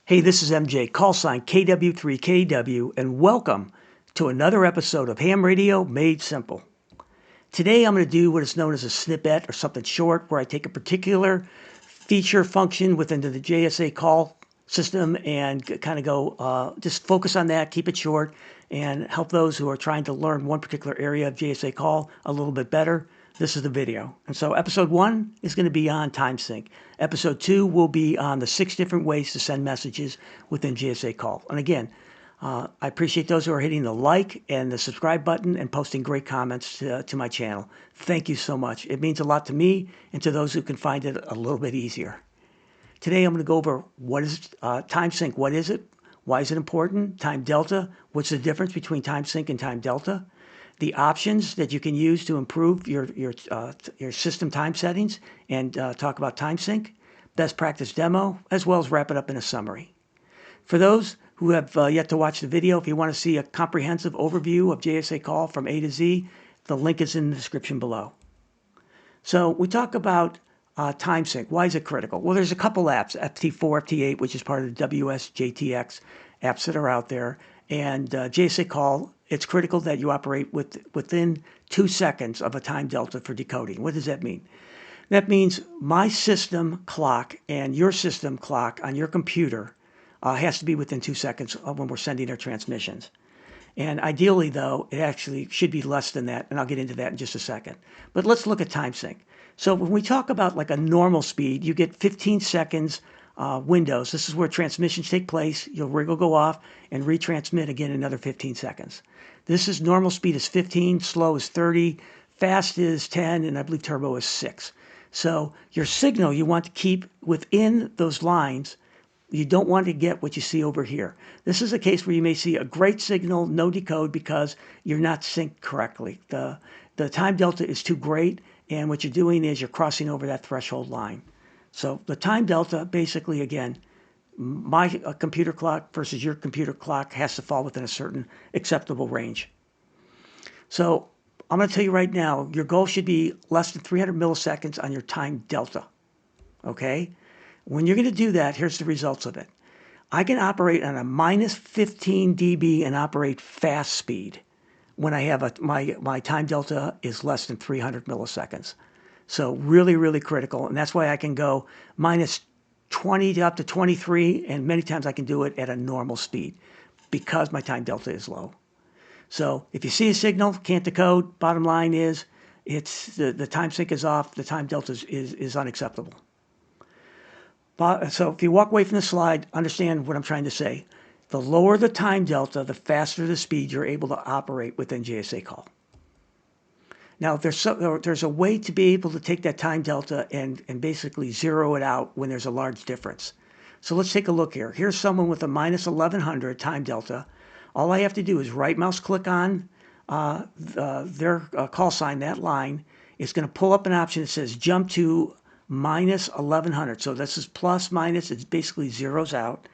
Hey, this is MJ, call sign KW3KW, and welcome to another episode of Ham Radio Made Simple. Today I'm going to do what is known as a snippet or something short, where I take a particular feature function within the JS8Call system and kind of go just focus on that, keep it short, and help those who are trying to learn one particular area of JS8Call a little bit better. This is the video. And so episode 1 is going to be on time sync. Episode 2 will be on the 6 different ways to send messages within JS8Call. And again, I appreciate those who are hitting the like and the subscribe button and posting great comments to my channel. Thank you so much. It means a lot to me and to those who can find it a little bit easier. Today I'm going to go over what is time sync. What is it? Why is it important? Time delta. What's the difference between time sync and time delta? The options that you can use to improve your system time settings, and talk about time sync, best practice demo, as well as wrap it up in a summary. For those who have yet to watch the video, if you want to see a comprehensive overview of JS8Call from A to Z, the link is in the description below. So we talk about time sync. Why is it critical? Well, there's a couple apps, FT4, FT8, which is part of the WSJTX apps that are out there, and JS8Call. It's critical that you operate within 2 seconds of a time delta for decoding. What does that mean? That means my system clock and your system clock on your computer has to be within 2 seconds of when we're sending our transmissions. And ideally, though, it actually should be less than that, and I'll get into that in just a second. But let's look at time sync. So when we talk about like a normal speed, you get 15 seconds windows. This is where transmissions take place. Your rig will go off and retransmit again another 15 seconds. This is normal speed is 15, slow is 30, fast is 10, and I believe turbo is 6. So your signal you want to keep within those lines. You don't want to get what you see over here. This is a case where you may see a great signal, no decode, because you're not synced correctly. The time delta is too great, and what you're doing is you're crossing over that threshold line. So the time delta, basically, again, my computer clock versus your computer clock has to fall within a certain acceptable range. So I'm going to tell you right now, your goal should be less than 300 milliseconds on your time delta. Okay? When you're going to do that, here's the results of it. I can operate on a minus 15 dB and operate fast speed when I have my time delta is less than 300 milliseconds. So really, really critical. And that's why I can go minus 20 to up to 23, and many times I can do it at a normal speed because my time delta is low. So if you see a signal, can't decode, bottom line is it's the time sync is off, the time delta is unacceptable. So if you walk away from the slide, understand what I'm trying to say. The lower the time delta, the faster the speed you're able to operate within JS8Call. Now, there's a way to be able to take that time delta and basically zero it out when there's a large difference. So let's take a look here. Here's someone with a minus 1100 time delta. All I have to do is right mouse click on their call sign, that line. It's going to pull up an option that says jump to minus 1100. So this is plus, minus. It basically zeroes out.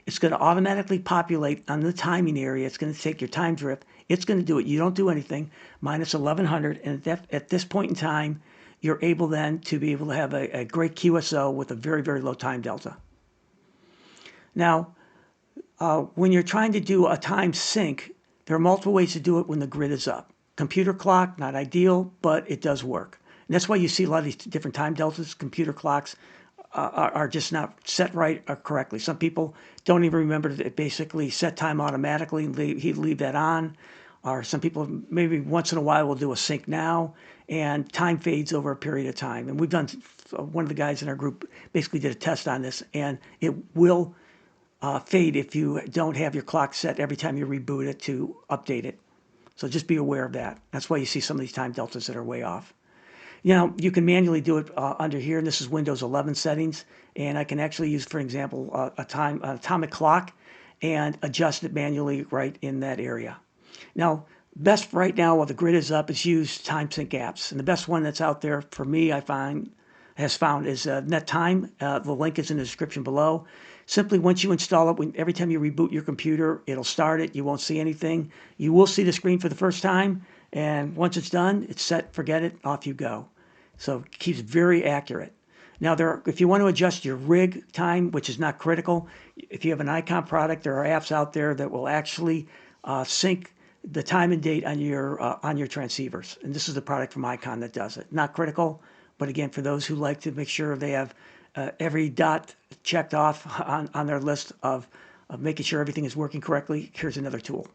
It's going to automatically populate on the timing area. It's going to take your time drift. It's going to do it. You don't do anything. Minus 1100. And at this point in time, you're able then to be able to have a great QSO with a very, very low time delta. Now, when you're trying to do a time sync, there are multiple ways to do it when the grid is up. Computer clock, not ideal, but it does work. And that's why you see a lot of these different time deltas. Computer clocks are just not set right or correctly. Some people don't even remember to basically set time automatically and leave that on. Or some people maybe once in a while will do a sync now, and time fades over a period of time. And we've done, one of the guys in our group basically did a test on this, and it will fade if you don't have your clock set every time you reboot it to update it. So just be aware of that. That's why you see some of these time deltas that are way off. You can manually do it under here, and this is Windows 11 settings, and I can actually use, for example, an atomic clock and adjust it manually right in that area. Now, best right now while the grid is up is use time sync apps, and the best one that's out there for me has found is NetTime. The link is in the description below. Simply once you install it, every time you reboot your computer, it'll start it. You won't see anything. You will see the screen for the first time, and once it's done, it's set, forget it, off you go. So it keeps very accurate. Now, if you want to adjust your rig time, which is not critical, if you have an Icon product, there are apps out there that will actually sync the time and date on your transceivers. And this is the product from Icon that does it. Not critical, but again, for those who like to make sure they have every dot checked off on their list of making sure everything is working correctly, here's another tool.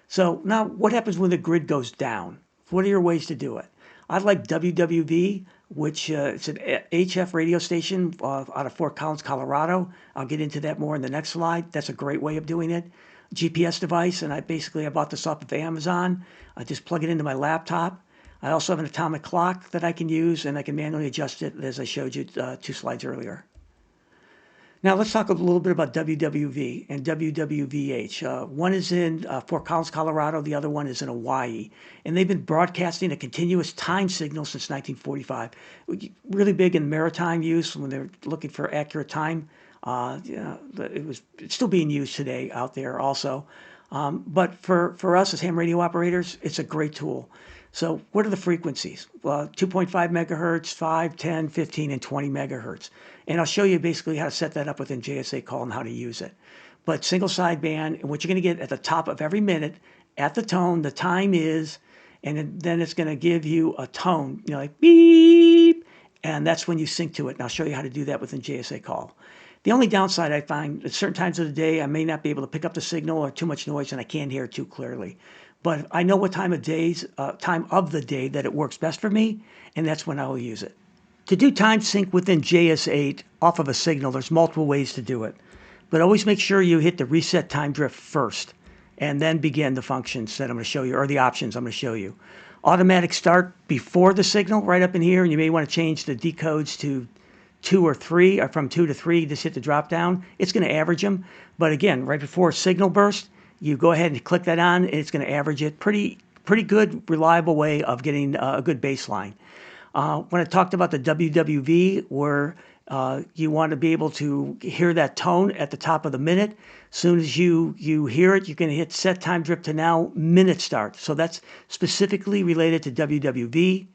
So now what happens when the grid goes down? What are your ways to do it? I like WWV, which it's an HF radio station out of Fort Collins, Colorado. I'll get into that more in the next slide. That's a great way of doing it. GPS device, and I bought this off of Amazon. I just plug it into my laptop. I also have an atomic clock that I can use, and I can manually adjust it as I showed you 2 slides earlier. Now let's talk a little bit about WWV and WWVH. One is in Fort Collins, Colorado. The other one is in Hawaii. And they've been broadcasting a continuous time signal since 1945. Really big in maritime use when they're looking for accurate time. It's still being used today out there also. But for us as ham radio operators, it's a great tool. So what are the frequencies? 2.5 megahertz, 5, 10, 15, and 20 megahertz. And I'll show you basically how to set that up within JS8Call and how to use it. But single sideband, and what you're going to get at the top of every minute, at the tone, the time is, and then it's going to give you a tone, like beep, and that's when you sync to it. And I'll show you how to do that within JS8Call. The only downside I find, at certain times of the day, I may not be able to pick up the signal or too much noise and I can't hear it too clearly. But I know what time of the day that it works best for me, and that's when I will use it. To do time sync within JS8 off of a signal, there's multiple ways to do it. But always make sure you hit the reset time drift first, and then begin the functions that I'm going to show you, or the options I'm going to show you. Automatic start before the signal, right up in here, and you may want to change the decodes to 2 or 3, or from 2 to 3, just hit the drop down. It's going to average them. But again, right before signal burst, you go ahead and click that on, and it's going to average it. Pretty good, reliable way of getting a good baseline. When I talked about the WWV, where you want to be able to hear that tone at the top of the minute, as soon as you hear it, you can hit set time drift to now minute start. So that's specifically related to WWV.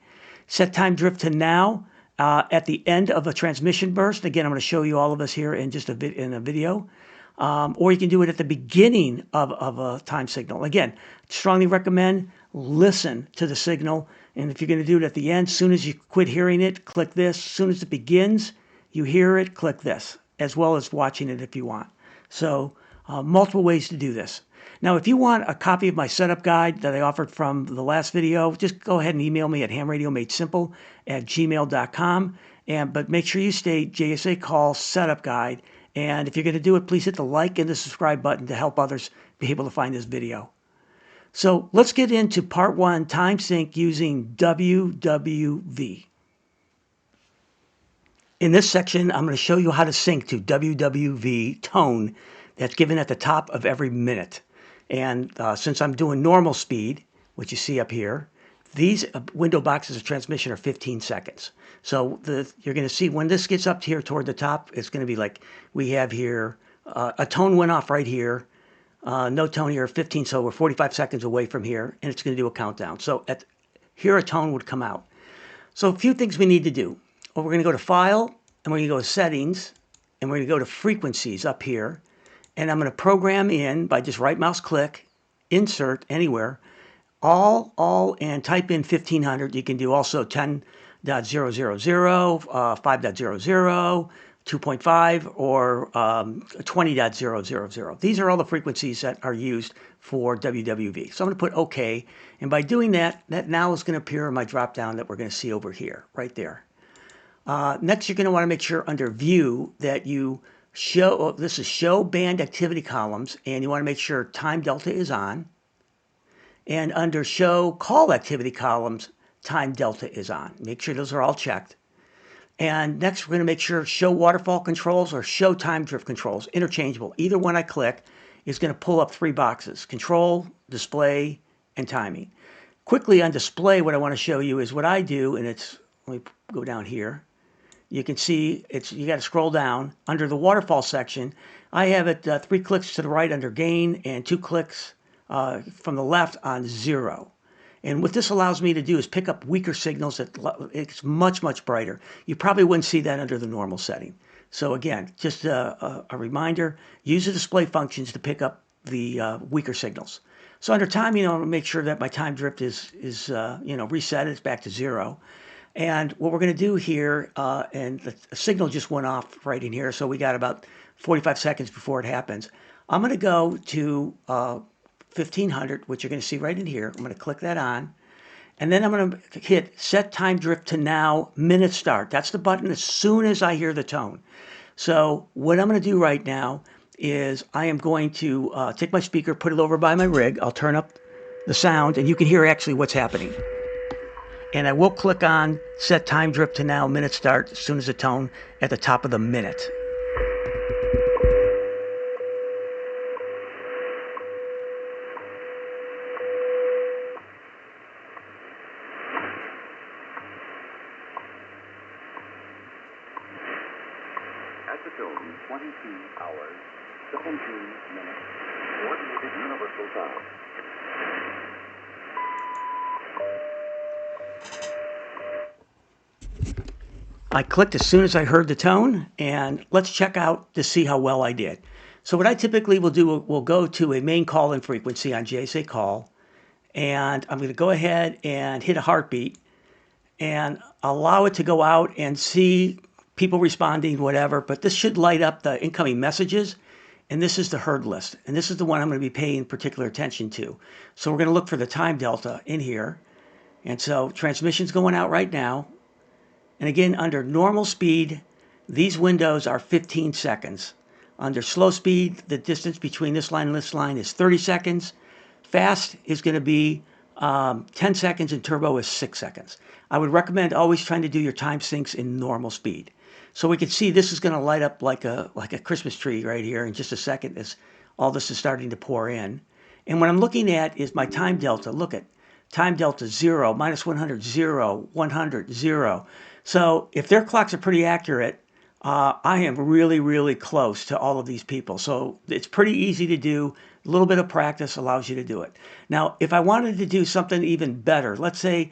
Set time drift to now at the end of a transmission burst. Again, I'm going to show you all of this here in just in a video. Or you can do it at the beginning of a time signal. Again, strongly recommend listen to the signal. And if you're going to do it at the end, as soon as you quit hearing it, click this. As soon as it begins, you hear it, click this, as well as watching it if you want. So multiple ways to do this. Now, if you want a copy of my setup guide that I offered from the last video, just go ahead and email me at hamradiomadesimple@gmail.com. But make sure you state JS8Call Setup Guide. And if you're going to do it, please hit the like and the subscribe button to help others be able to find this video. So let's get into part 1, time sync using WWV. In this section, I'm going to show you how to sync to WWV tone that's given at the top of every minute. And since I'm doing normal speed, which you see up here, these window boxes of transmission are 15 seconds. So you're going to see when this gets up here toward the top, it's going to be like we have here, a tone went off right here, no tone here, 15, so we're 45 seconds away from here, and it's going to do a countdown. So here a tone would come out. So a few things we need to do. Well, we're going to go to File, and we're going to go to Settings, and we're going to go to Frequencies up here, and I'm going to program in by just right mouse click, Insert anywhere, all, and type in 1500. You can do also 10.000, 5.00, 2.5, or 20.000. These are all the frequencies that are used for WWV. So I'm going to put OK, and by doing that, that now is going to appear in my drop down that we're going to see over here, right there. Next, you're going to want to make sure under View that you show, this is Show Band Activity Columns, and you want to make sure Time Delta is on. And under Show Call Activity Columns, Time Delta is on. Make sure those are all checked. And next, we're going to make sure Show Waterfall Controls or Show Time Drift Controls, interchangeable. Either one I click is going to pull up 3 boxes: Control, Display, and Timing. Quickly on Display, what I want to show you is what I do, and it's, let me go down here. You can see you got to scroll down. Under the Waterfall section, I have it 3 clicks to the right under Gain and 2 clicks from the left on 0. And what this allows me to do is pick up weaker signals. It's much, much brighter. You probably wouldn't see that under the normal setting. So again, just a reminder, use the display functions to pick up the weaker signals. So under time, make sure that my time drift is reset. It's back to 0. And what we're going to do here, and the signal just went off right in here, so we got about 45 seconds before it happens. I'm going to go to 1500, which you're going to see right in here. I'm going to click that on. And then I'm going to hit Set Time Drift to Now, Minute Start. That's the button as soon as I hear the tone. So what I'm going to do right now is I am going to take my speaker, put it over by my rig. I'll turn up the sound, and you can hear actually what's happening. And I will click on Set Time Drift to Now, Minute Start, as soon as the tone at the top of the minute. At the tone, 22 hours, 17 minutes, coordinated universal time. I clicked as soon as I heard the tone, and let's check out to see how well I did. So what I typically will do, we'll go to a main call-in frequency on JS8Call, and I'm going to go ahead and hit a heartbeat and allow it to go out and see people responding, whatever, but this should light up the incoming messages, and this is the heard list, and this is the one I'm going to be paying particular attention to. So we're going to look for the time delta in here, and so transmission's going out right now. And again, under normal speed, these windows are 15 seconds. Under slow speed, the distance between this line and this line is 30 seconds. Fast is going to be 10 seconds, and turbo is 6 seconds. I would recommend always trying to do your time syncs in normal speed. So we can see this is going to light up like a Christmas tree right here in just a second as all this is starting to pour in. And what I'm looking at is my time delta. Look at time delta 0, minus 100, 0, 100, 0. So if their clocks are pretty accurate, I am really, really close to all of these people. So it's pretty easy to do. A little bit of practice allows you to do it. Now, if I wanted to do something even better, let's say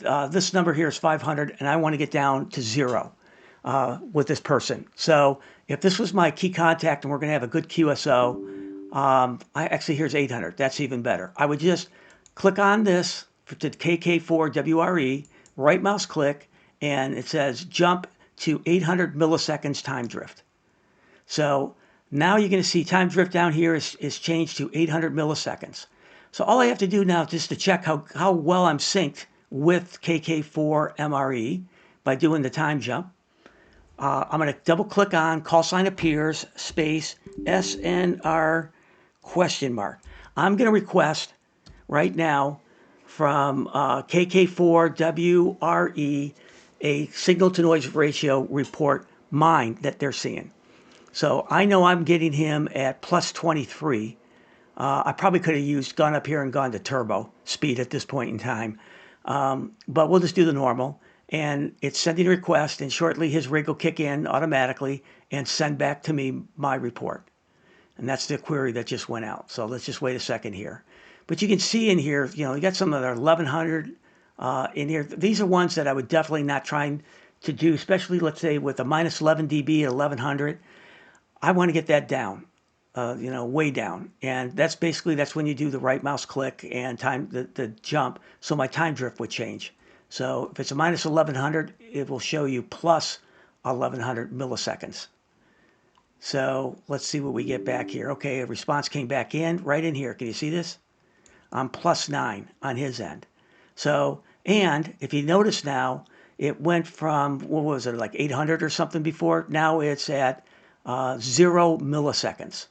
this number here is 500 and I want to get down to 0 with this person. So if this was my key contact and we're going to have a good QSO, here's 800. That's even better. I would just click on this to KK4WRE, right mouse click, and it says jump to 800 milliseconds time drift. So now you're going to see time drift down here is changed to 800 milliseconds. So all I have to do now is just to check how well I'm synced with KK4 MRE by doing the time jump. I'm going to double click on call sign appears space SNR question mark. I'm going to request right now from KK4WRE a signal to noise ratio report mine that they're seeing. So I know I'm getting him at plus 23. I probably could have gone up here and gone to turbo speed at this point in time. But we'll just do the normal. And it's sending a request, and shortly his rig will kick in automatically and send back to me my report. And that's the query that just went out. So let's just wait a second here. But you can see in here, you got some of their 1100 in here. These are ones that I would definitely not try to do, especially let's say with a minus 11 dB at 1100. I want to get that down, way down. And that's when you do the right mouse click and time the jump. So my time drift would change. So if it's a minus 1100, it will show you plus 1100 milliseconds. So let's see what we get back here. Okay, a response came back in right in here. Can you see this? I'm plus 9 on his end. So, and if you notice now, it went from, what was it, like 800 or something before? Now it's at 0 milliseconds.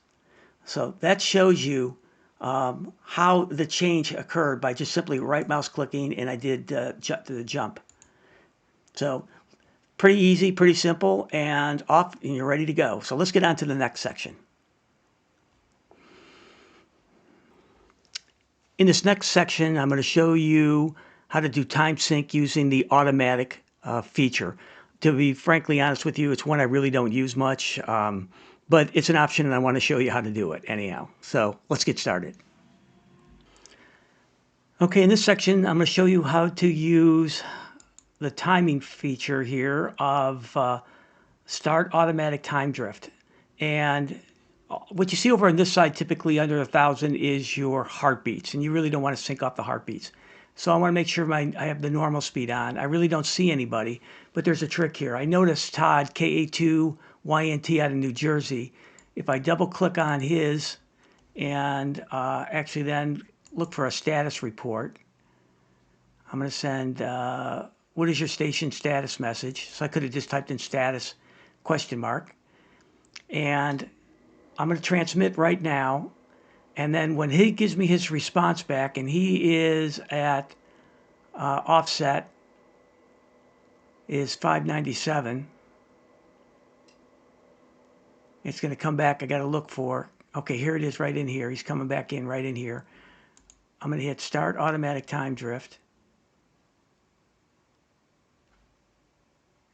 So that shows you how the change occurred by just simply right mouse clicking, and I did the jump. So pretty easy, pretty simple, and off, and you're ready to go. So let's get on to the next section. In this next section, I'm going to show you how to do time sync using the automatic feature. To be frankly honest with you, it's one I really don't use much, but it's an option and I want to show you how to do it anyhow. So let's get started. Okay, in this section, I'm going to show you how to use the timing feature here of start automatic time drift. And what you see over on this side, typically under 1,000, is your heartbeats, and you really don't want to sync off the heartbeats. So I want to make sure I have the normal speed on. I really don't see anybody, but there's a trick here. I noticed Todd, KA2YNT out of New Jersey. If I double click on his and actually then look for a status report, I'm going to send, what is your station status message? So I could have just typed in status question mark. And I'm going to transmit right now. And then when he gives me his response back and he is at offset is 597, it's going to come back. I got to look for, okay, here it is right in here. He's coming back in right in here. I'm going to hit start automatic time drift.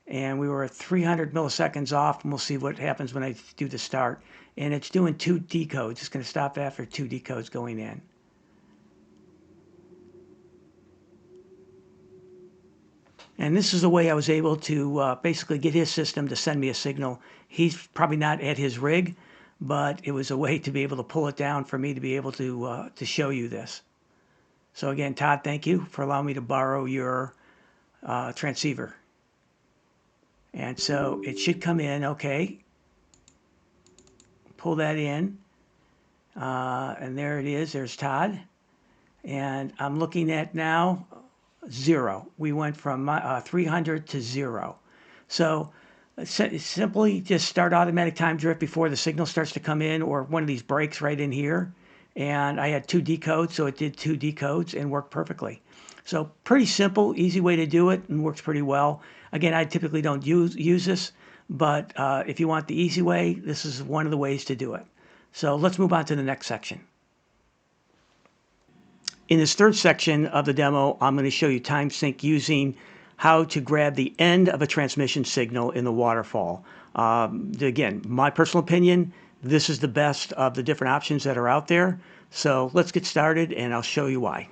And we were at 300 milliseconds off, and we'll see what happens when I do the start. And it's doing 2 decodes. It's going to stop after 2 decodes going in. And this is the way I was able to basically get his system to send me a signal. He's probably not at his rig, but it was a way to be able to pull it down for me to be able to show you this. So again, Todd, thank you for allowing me to borrow your transceiver. And so it should come in, okay. Pull that in. And there it is. There's Todd. And I'm looking at now 0. We went from 300 to 0. So simply just start automatic time drift before the signal starts to come in, or one of these breaks right in here. And I had 2 decodes, so it did 2 decodes and worked perfectly. So pretty simple, easy way to do it, and works pretty well. Again, I typically don't use this, but if you want the easy way, this is one of the ways to do it. So let's move on to the next section. In this third section of the demo, I'm going to show you time sync using how to grab the end of a transmission signal in the Waterfall. Again, my personal opinion, this is the best of the different options that are out there. So let's get started and I'll show you why.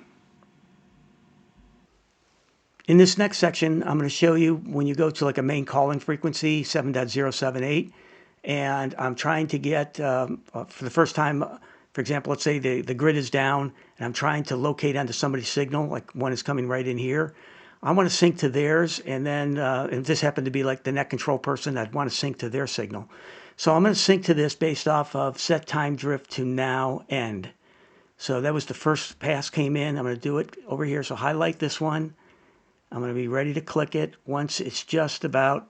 In this next section, I'm going to show you when you go to like a main calling frequency, 7.078, and I'm trying to get, for the first time, for example, let's say the grid is down, and I'm trying to locate onto somebody's signal, like one is coming right in here. I want to sync to theirs, and then if this happened to be like the net control person, I'd want to sync to their signal. So I'm going to sync to this based off of set time drift to now end. So that was the first pass came in. I'm going to do it over here. So highlight this one. I'm going to be ready to click it once it's just about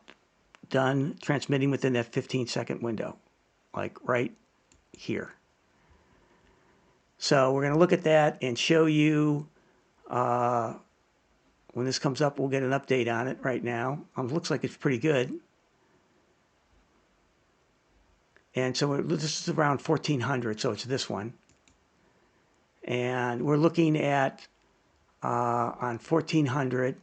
done transmitting within that 15-second window, like right here. So we're going to look at that and show you when this comes up, we'll get an update on it right now. Looks like it's pretty good. And so this is around 1400, so it's this one. And we're looking at on 1400,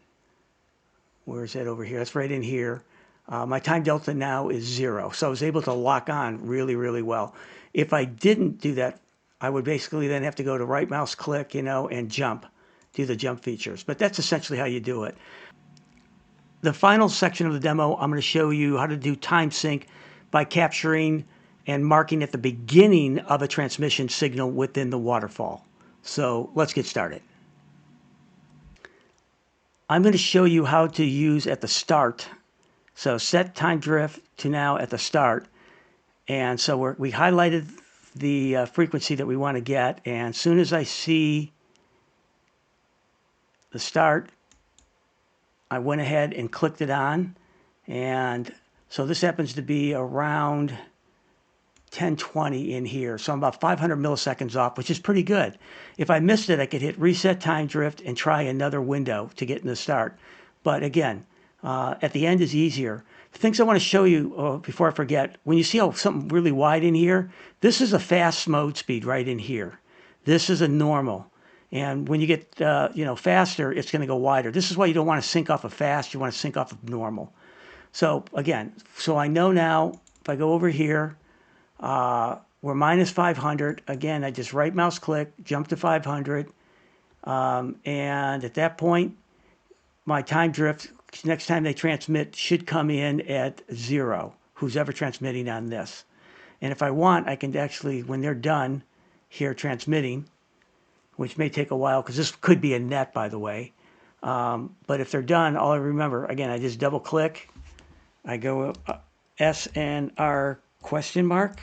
where is that over here? That's right in here. My time delta now is 0, so I was able to lock on really, really well. If I didn't do that, I would basically then have to go to right mouse click, and jump, do the jump features. But that's essentially how you do it. The final section of the demo, I'm going to show you how to do time sync by capturing and marking at the beginning of a transmission signal within the Waterfall. So let's get started. I'm going to show you how to use at the start. So set time drift to now at the start. And so we highlighted the frequency that we want to get. And as soon as I see the start, I went ahead and clicked it on. And so this happens to be around 1020 in here. So I'm about 500 milliseconds off, which is pretty good. If I missed it, I could hit reset time drift and try another window to get in the start. But again, at the end is easier. The things I want to show you before I forget, when you see something really wide in here, this is a fast mode speed right in here. This is a normal. And when you get faster, it's going to go wider. This is why you don't want to sync off of fast. You want to sync off of normal. So again, so I know now if I go over here, we're minus 500. Again, I just right mouse click, jump to 500. And at that point, my time drift, next time they transmit, should come in at 0, who's ever transmitting on this. And if I want, I can actually, when they're done here transmitting, which may take a while because this could be a net, by the way. But if they're done, all I remember, again, I just double click. I go SNR question mark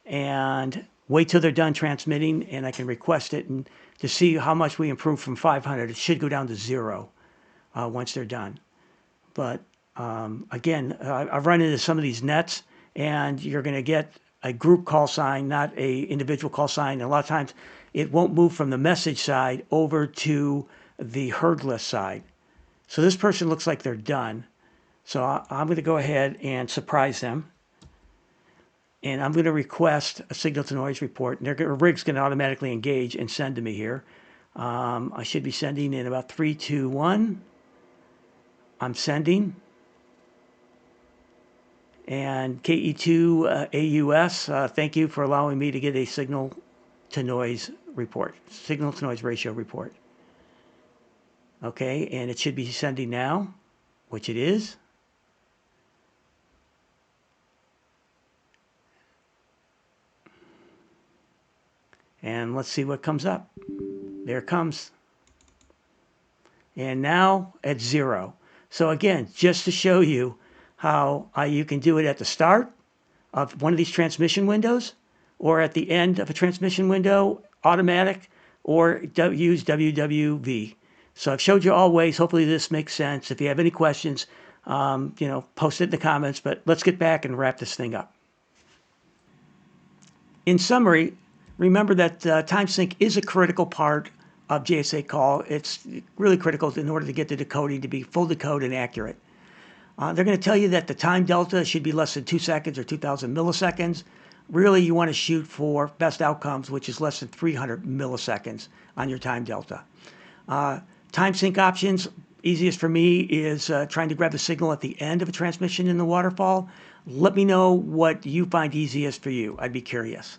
and wait till they're done transmitting, and I can request it. And to see how much we improve from 500, it should go down to 0 once they're done. But again, I've run into some of these nets, and you're going to get a group call sign, not a individual call sign. And a lot of times it won't move from the message side over to the heard list side. So this person looks like they're done. So I'm going to go ahead and surprise them. And I'm going to request a signal to noise report. And their rig's going to automatically engage and send to me here. I should be sending in about 3, 2, 1. I'm sending. And KE2 AUS, thank you for allowing me to get a signal to noise report, signal to noise ratio report. Okay, and it should be sending now, which it is. And let's see what comes up. There it comes. And now at 0. So again, just to show you how you can do it at the start of one of these transmission windows, or at the end of a transmission window, automatic, or use WWV. So I've showed you all ways. Hopefully this makes sense. If you have any questions, post it in the comments, but let's get back and wrap this thing up. In summary, remember that time sync is a critical part of JS8Call. It's really critical in order to get the decoding to be full decode and accurate. They're going to tell you that the time delta should be less than 2 seconds or 2,000 milliseconds. Really, you want to shoot for best outcomes, which is less than 300 milliseconds on your time delta. Time sync options, easiest for me is trying to grab the signal at the end of a transmission in the waterfall. Let me know what you find easiest for you. I'd be curious.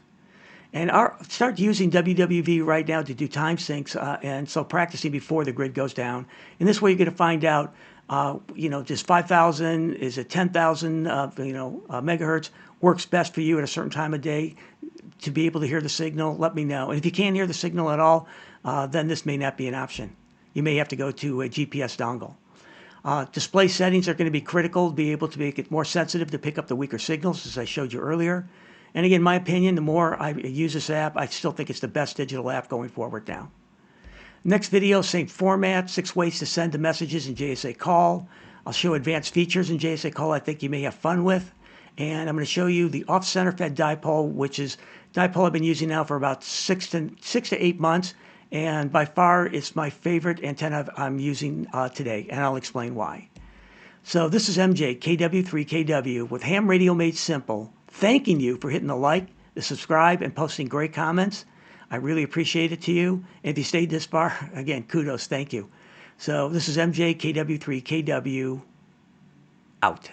And start using WWV right now to do time syncs, and so practicing before the grid goes down. And this way you're going to find out, just 5,000, is it 10,000, megahertz works best for you at a certain time of day to be able to hear the signal. Let me know. And if you can't hear the signal at all, then this may not be an option. You may have to go to a GPS dongle. Display settings are going to be critical to be able to make it more sensitive to pick up the weaker signals, as I showed you earlier. And again, my opinion, the more I use this app, I still think it's the best digital app going forward now. Next video, same format, 6 ways to send the messages in JS8Call. I'll show advanced features in JS8Call I think you may have fun with. And I'm going to show you the off-center fed dipole, which is dipole I've been using now for about 6 to 8 months. And by far, it's my favorite antenna I'm using today, and I'll explain why. So this is MJ, KW3KW, with Ham Radio Made Simple, thanking you for hitting the like, the subscribe, and posting great comments. I really appreciate it to you. And if you stayed this far, again, kudos, thank you. So this is MJ, KW3KW, out.